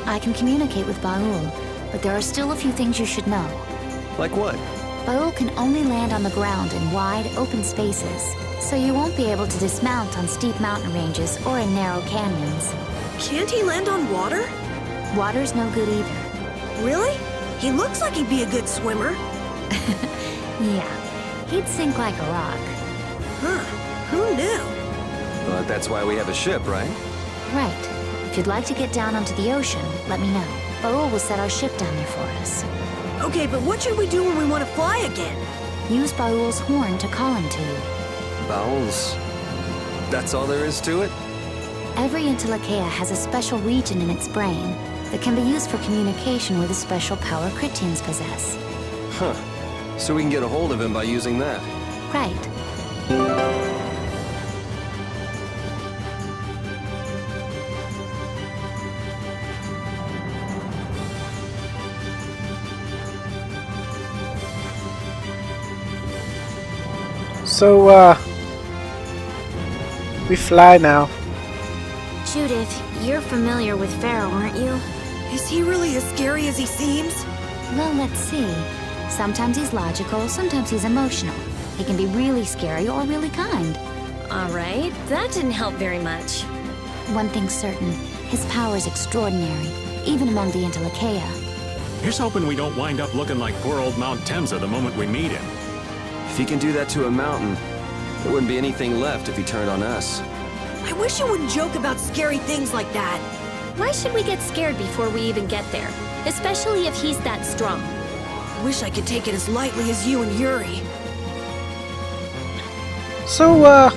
I can communicate with Baul, but there are still a few things you should know. Like what? Baul can only land on the ground in wide, open spaces, so you won't be able to dismount on steep mountain ranges or in narrow canyons. Can't he land on water? Water's no good either. Really? He looks like he'd be a good swimmer. Yeah, he'd sink like a rock. Huh, who knew? But that's why we have a ship, right? Right. If you'd like to get down onto the ocean, let me know. Baul will set our ship down there for us. Okay, but what should we do when we want to fly again? Use Baul's horn to call him to you. Bowels. That's all there is to it? Every Intellekea has a special region in its brain that can be used for communication with a special power Critians possess. Huh. So we can get a hold of him by using that. Right. So, we fly now. Judith, you're familiar with Phaeroh, aren't you? Is he really as scary as he seems? Well, let's see. Sometimes he's logical, sometimes he's emotional. He can be really scary or really kind. Alright, that didn't help very much. One thing's certain, his power is extraordinary, even among the Intellekea. Here's hoping we don't wind up looking like poor old Mount Temsa the moment we meet him. If he can do that to a mountain, there wouldn't be anything left if he turned on us. I wish you wouldn't joke about scary things like that. Why should we get scared before we even get there? Especially if he's that strong. Wish I could take it as lightly as you and Yuri. So,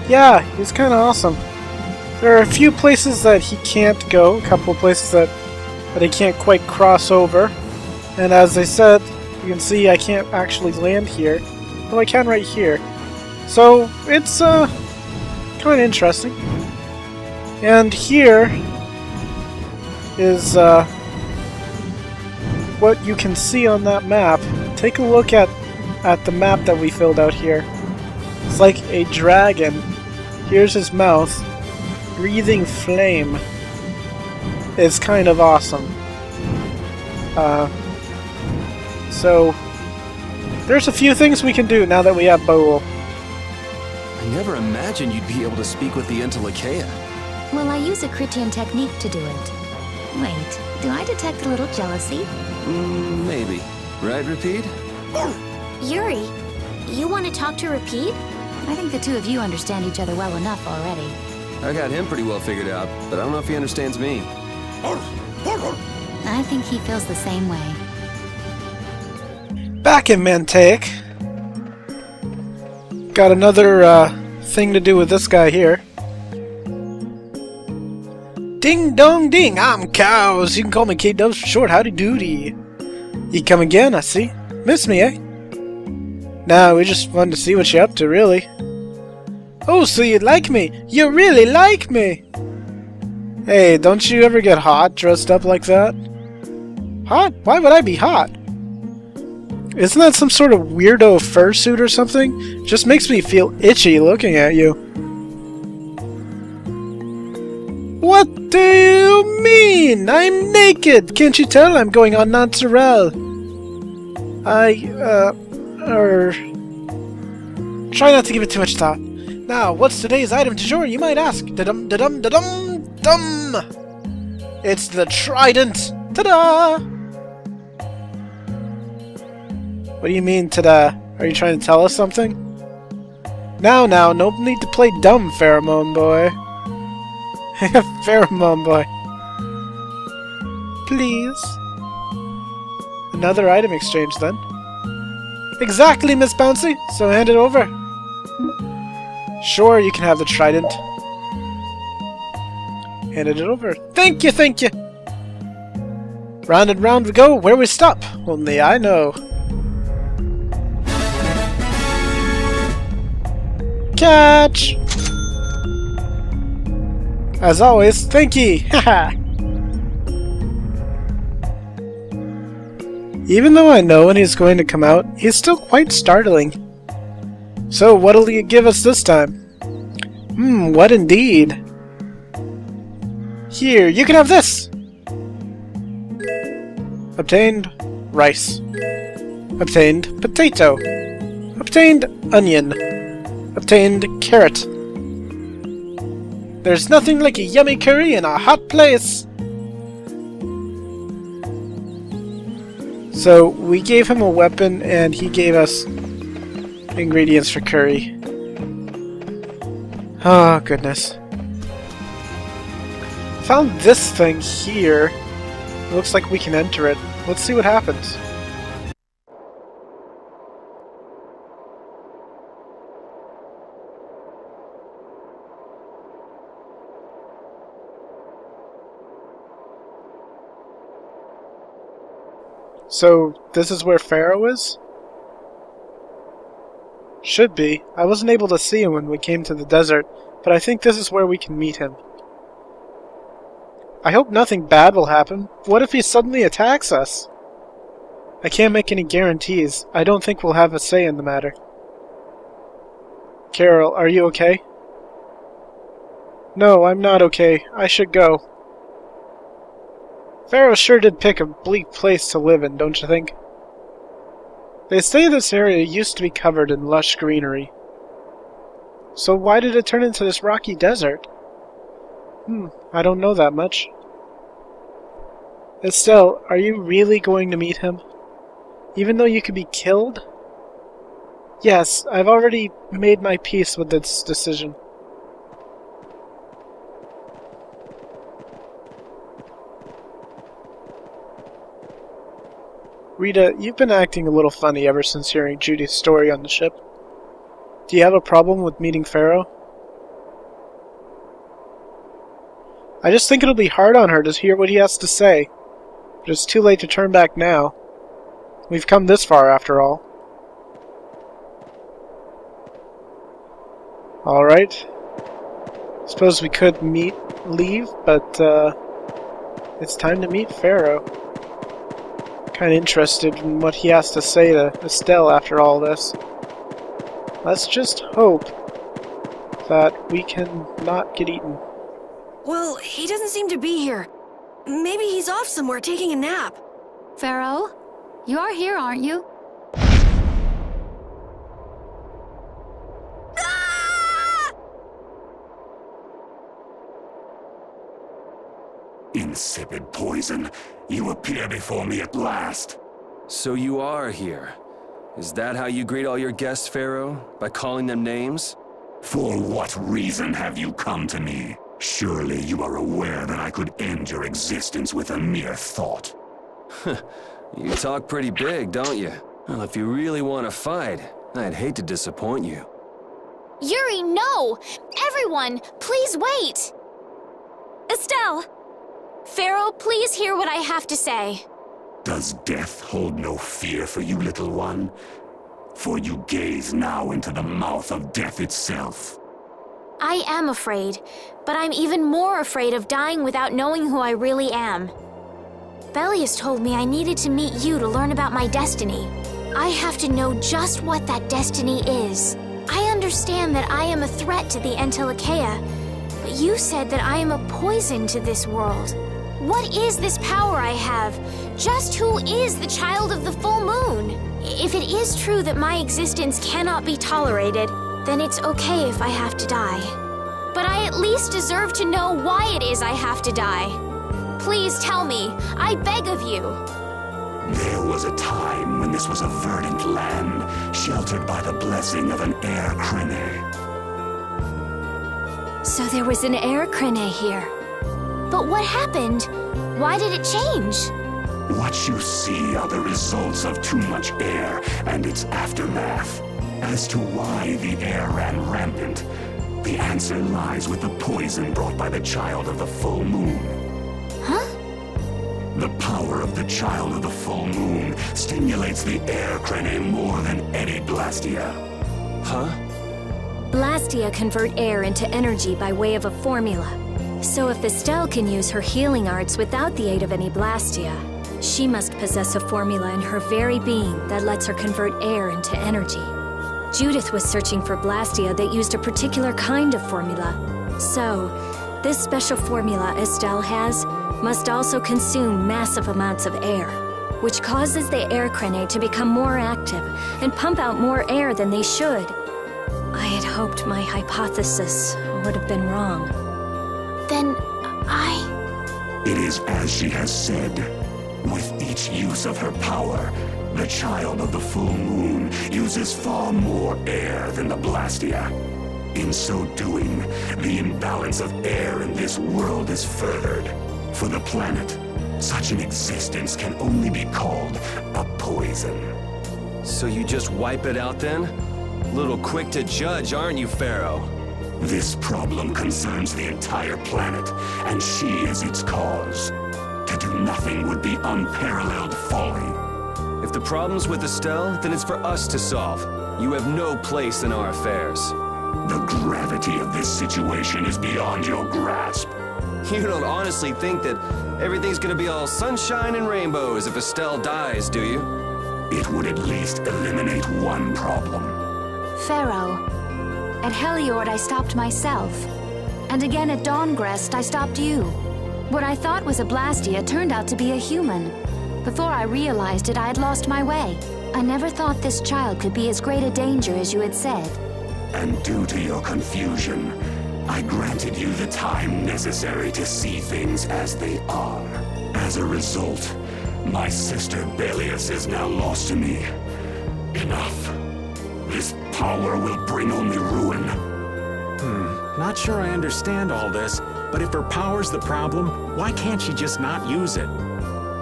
yeah, he's kind of awesome. There are a few places that he can't go, a couple of places that he can't quite cross over. And as I said, you can see I can't actually land here, though I can right here. So, it's, kind of interesting. And here is, what you can see on that map. Take a look at the map that we filled out here. It's like a dragon. Here's his mouth. Breathing flame. It's kind of awesome. So, there's a few things we can do now that we have Baul. I never imagined you'd be able to speak with the Intellekea. Well, I use a Critian technique to do it. Wait, do I detect a little jealousy? Maybe. Right, Repeat? Yuri, you want to talk to Repeat? I think the two of you understand each other well enough already. I got him pretty well figured out, but I don't know if he understands me. I think he feels the same way. Back in Mantaic. Got another thing to do with this guy here. Ding dong ding, I'm Cows. You can call me K-Dubs for short. Howdy doody. You come again, I see. Miss me, eh? Nah, we just wanted to see what you're up to, really. Oh, so you like me? You really like me? Hey, don't you ever get hot dressed up like that? Hot? Why would I be hot? Isn't that some sort of weirdo fursuit or something? Just makes me feel itchy looking at you. What do you mean? I'm naked! Can't you tell I'm going on natural? Try not to give it too much thought. Now, what's today's item du jour, you might ask? Da-dum, da-dum, da-dum, dum! It's the trident! Ta-da! What do you mean, ta-da? Are you trying to tell us something? Now, no need to play dumb, Pheromone Boy. Pheromone Boy. Please. Another item exchange, then. Exactly, Miss Bouncy. So hand it over. Sure, you can have the trident. Handed it over. Thank you, thank you. Round and round we go. Where we stop? Only I know. Catch! As always, thank ye! Haha! Even though I know when he's going to come out, he's still quite startling. So, what'll he give us this time? What indeed? Here, you can have this! Obtained rice. Obtained potato. Obtained onion. Obtained carrot. There's nothing like a yummy curry in a hot place! So, we gave him a weapon and he gave us ingredients for curry. Oh, goodness. Found this thing here. It looks like we can enter it. Let's see what happens. So, this is where Phaeroh is? Should be. I wasn't able to see him when we came to the desert, but I think this is where we can meet him. I hope nothing bad will happen. What if he suddenly attacks us? I can't make any guarantees. I don't think we'll have a say in the matter. Carol, are you okay? No, I'm not okay. I should go. Phaeroh sure did pick a bleak place to live in, don't you think? They say this area used to be covered in lush greenery. So why did it turn into this rocky desert? I don't know that much. Estelle, are you really going to meet him? Even though you could be killed? Yes, I've already made my peace with this decision. Rita, you've been acting a little funny ever since hearing Judy's story on the ship. Do you have a problem with meeting Phaeroh? I just think it'll be hard on her to hear what he has to say. But it's too late to turn back now. We've come this far, after all. Alright. Suppose we could leave, but it's time to meet Phaeroh. Kinda interested in what he has to say to Estelle after all this. Let's just hope that we can not get eaten. Well, he doesn't seem to be here. Maybe he's off somewhere taking a nap. Phaeroh, you are here, aren't you? Insipid poison, you appear before me at last. So you are here. Is that how you greet all your guests, Phaeroh? By calling them names? For what reason have you come to me? Surely you are aware that I could end your existence with a mere thought. You talk pretty big, don't you? Well, if you really want to fight, I'd hate to disappoint you. Yuri, no! Everyone, please wait! Estelle! Phaeroh, please hear what I have to say. Does death hold no fear for you, little one? For you gaze now into the mouth of death itself. I am afraid, but I'm even more afraid of dying without knowing who I really am. Belius told me I needed to meet you to learn about my destiny. I have to know just what that destiny is. I understand that I am a threat to the Entelikeia, but you said that I am a poison to this world. What is this power I have? Just who is the child of the full moon? If it is true that my existence cannot be tolerated, then it's okay if I have to die. But I at least deserve to know why it is I have to die. Please tell me, I beg of you. There was a time when this was a verdant land, sheltered by the blessing of an air crene. So there was an air crene here. But what happened? Why did it change? What you see are the results of too much air and its aftermath. As to why the air ran rampant, the answer lies with the poison brought by the child of the full moon. Huh? The power of the child of the full moon stimulates the air crene more than any blastia. Huh? Blastia convert air into energy by way of a formula. So if Estelle can use her healing arts without the aid of any blastia, she must possess a formula in her very being that lets her convert air into energy. Judith was searching for blastia that used a particular kind of formula. So, this special formula Estelle has must also consume massive amounts of air. which causes the air crinae to become more active and pump out more air than they should. I had hoped my hypothesis would have been wrong. Then It is as she has said. With each use of her power, the child of the full moon uses far more air than the Blastia. In so doing, the imbalance of air in this world is furthered. For the planet, such an existence can only be called a poison. So you just wipe it out then? Little quick to judge, aren't you, Phaeroh? This problem concerns the entire planet, and she is its cause. To do nothing would be unparalleled folly. If the problem's with Estelle, then it's for us to solve. You have no place in our affairs. The gravity of this situation is beyond your grasp. You don't honestly think that everything's gonna be all sunshine and rainbows if Estelle dies, do you? It would at least eliminate one problem. Phaeroh, at Heliord I stopped myself. And again at Dawngrest I stopped you. What I thought was a Blastia turned out to be a human. Before I realized it, I had lost my way. I never thought this child could be as great a danger as you had said. And due to your confusion, I granted you the time necessary to see things as they are. As a result, my sister Belius is now lost to me. Enough. This power will bring only ruin. Not sure I understand all this, but if her power's the problem, why can't she just not use it?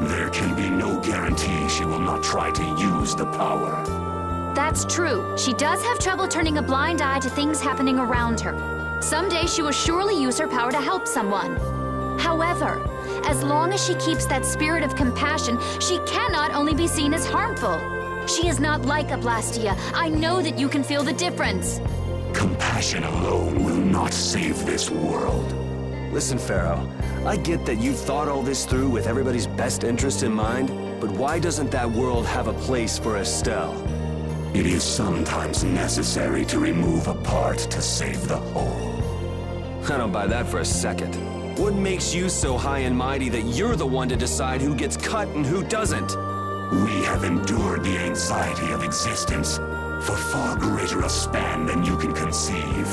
There can be no guarantee she will not try to use the power. That's true. She does have trouble turning a blind eye to things happening around her. Someday she will surely use her power to help someone. However, as long as she keeps that spirit of compassion, she cannot only be seen as harmful. She is not like a Blastia. I know that you can feel the difference. Compassion alone will not save this world. Listen, Phaeroh, I get that you've thought all this through with everybody's best interest in mind, but why doesn't that world have a place for Estelle? It is sometimes necessary to remove a part to save the whole. I don't buy that for a second. What makes you so high and mighty that you're the one to decide who gets cut and who doesn't? We have endured the anxiety of existence for far greater a span than you can conceive.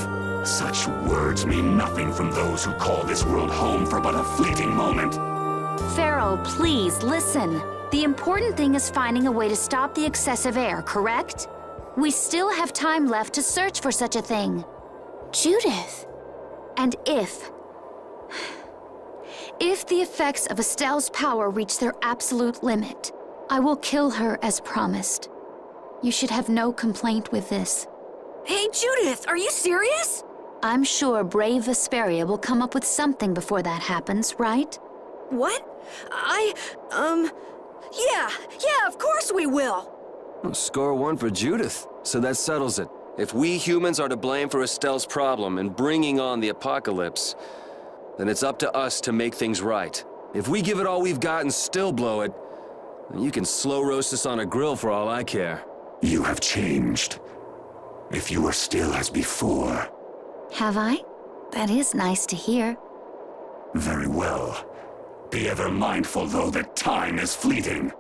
Such words mean nothing from those who call this world home for but a fleeting moment. Phaeroh, please, listen. The important thing is finding a way to stop the excessive air, correct? We still have time left to search for such a thing. Judith. And if the effects of Estelle's power reach their absolute limit, I will kill her as promised. You should have no complaint with this. Hey, Judith, are you serious? I'm sure brave Vesperia will come up with something before that happens, right? What? Yeah, of course we will. Well, score one for Judith, so that settles it. If we humans are to blame for Estelle's problem and bringing on the apocalypse, then it's up to us to make things right. If we give it all we've got and still blow it, then you can slow roast us on a grill for all I care. You have changed. If you were still as before. Have I? That is nice to hear. Very well. Be ever mindful, though, that time is fleeting.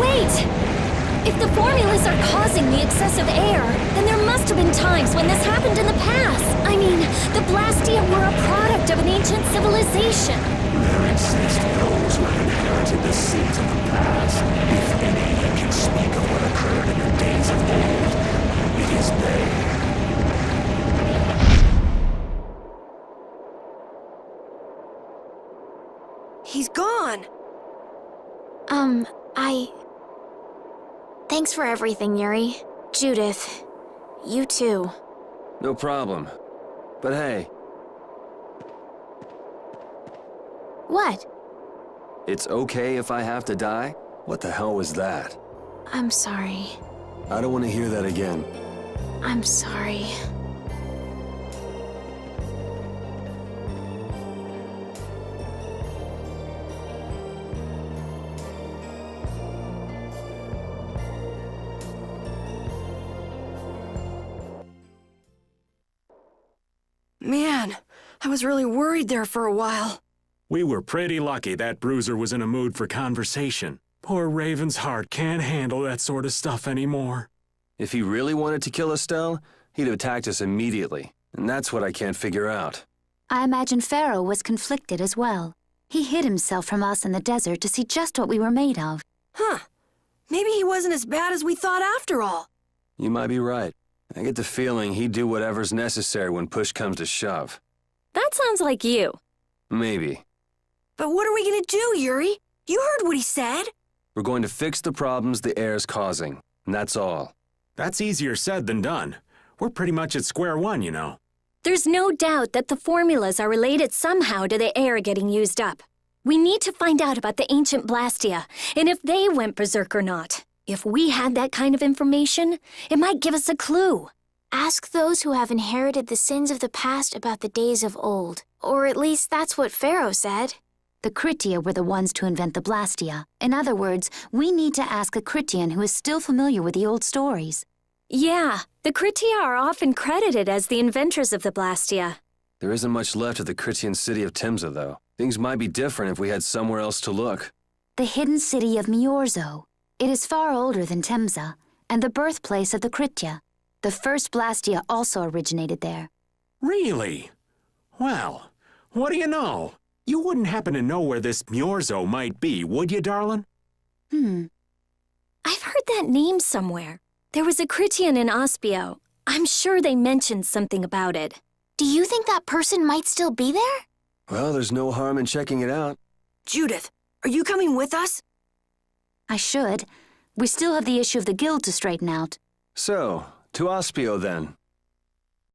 Wait! If the formulas are causing the excessive air, then there must have been times when this happened in the past. I mean, the Blastia were a product of an ancient civilization. There exist those who have inherited the sins of the past. If any that can speak of what occurred in the days of old, it is they. He's gone. Thanks for everything, Yuri. Judith, you too. No problem. But hey, What? it's okay if I have to die? What the hell was that? I'm sorry. I don't want to hear that again. I'm sorry. Man, I was really worried there for a while. We were pretty lucky that Bruiser was in a mood for conversation. Poor Raven's heart can't handle that sort of stuff anymore. If he really wanted to kill Estelle, he'd have attacked us immediately. And that's what I can't figure out. I imagine Phaeroh was conflicted as well. He hid himself from us in the desert to see just what we were made of. Huh. Maybe he wasn't as bad as we thought after all. You might be right. I get the feeling he'd do whatever's necessary when push comes to shove. That sounds like you. Maybe. But what are we gonna do, Yuri? You heard what he said. We're going to fix the problems the air's causing, and that's all. That's easier said than done. We're pretty much at square one, you know. There's no doubt that the formulas are related somehow to the air getting used up. We need to find out about the ancient Blastia, and if they went berserk or not. If we had that kind of information, it might give us a clue. Ask those who have inherited the sins of the past about the days of old. Or at least that's what Phaeroh said. The Critia were the ones to invent the Blastia. In other words, we need to ask a Critian who is still familiar with the old stories. Yeah, the Critia are often credited as the inventors of the Blastia. There isn't much left of the Critian city of Timza, though. Things might be different if we had somewhere else to look. The hidden city of Miorzo. It is far older than Timza, and the birthplace of the Critia. The first Blastia also originated there. Really? Well, what do you know? You wouldn't happen to know where this Miorzo might be, would you, darling? I've heard that name somewhere. There was a Critian in Ospio. I'm sure they mentioned something about it. Do you think that person might still be there? Well, there's no harm in checking it out. Judith, are you coming with us? I should. We still have the issue of the guild to straighten out. So, to Ospio then.